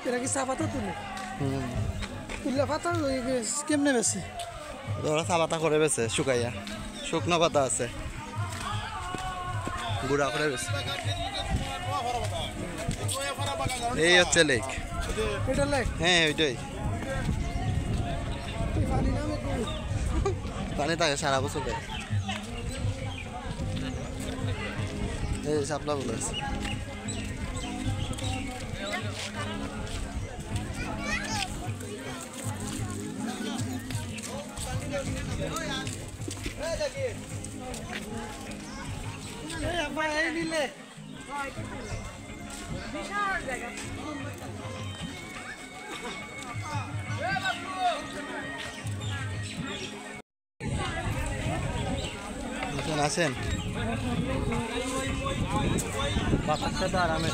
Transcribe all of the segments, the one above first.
এটা কি চা পাতা তুলে তুললে পাতা কেমনে বেছে ওরা চা পাতা করে বেছে শুকাইয়া শুকনো পাতা আছে গুঁড়া করে বেছে এই হচ্ছে লেক এটা লেক হ্যাঁ ওইটাই পানি থাকে সারা বছর এই শাপলা ফুল আছে আছেন বাচ্চা তো আরামে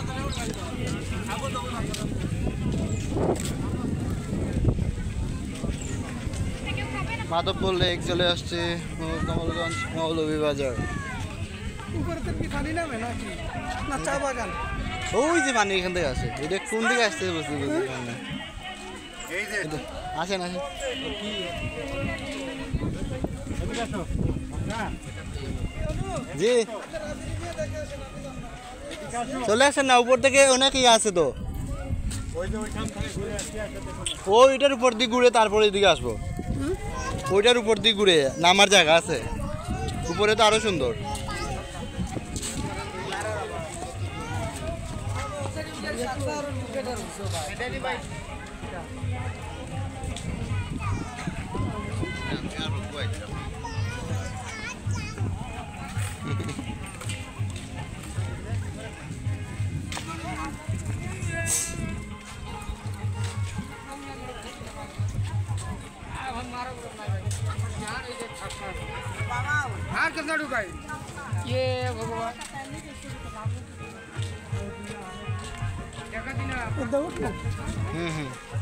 মাধবপুর লেক চলে আসছে কমলগঞ্জ মৌলভীবাজার চা বাগান ওই যে পানি এখান থেকে আসে এটা কোন দিকে আসছে বুঝতে আসেন আসেন জি চলে আসেন না উপর থেকে অনেক ইয়ে আছে তো ওইটার উপর দিয়ে ঘুরে তারপরে এদিকে আসবো ওইটার উপর দিয়ে ঘুরে নামার জায়গা আছে উপরে তো আরো সুন্দর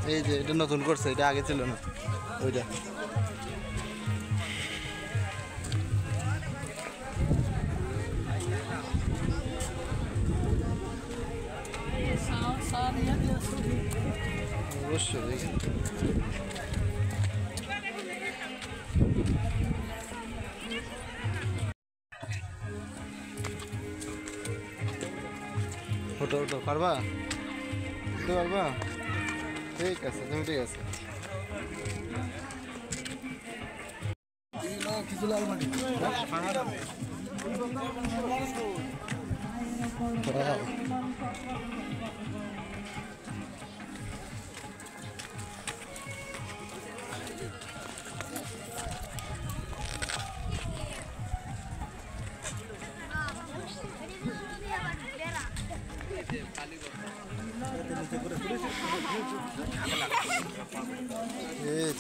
এই যে এটা নতুন করছে এটা আগে ছিল না ওইটা অবশ্যই ফটো ফটো পারবা পারবা ঠিক আছে তুমি ঠিক আছে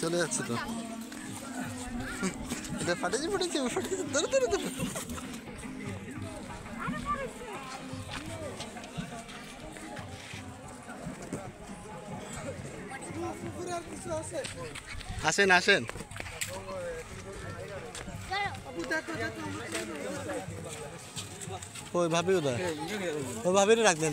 চলে যাচ্ছে তো এটা ফাটেছে ধরে ধরে ধরে আসেন আসেন ওই ভাবি কোথায় ওই ভাবিরে রাখবেন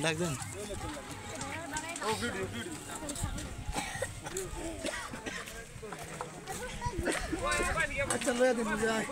আচ্ছা লয়া দিন যায়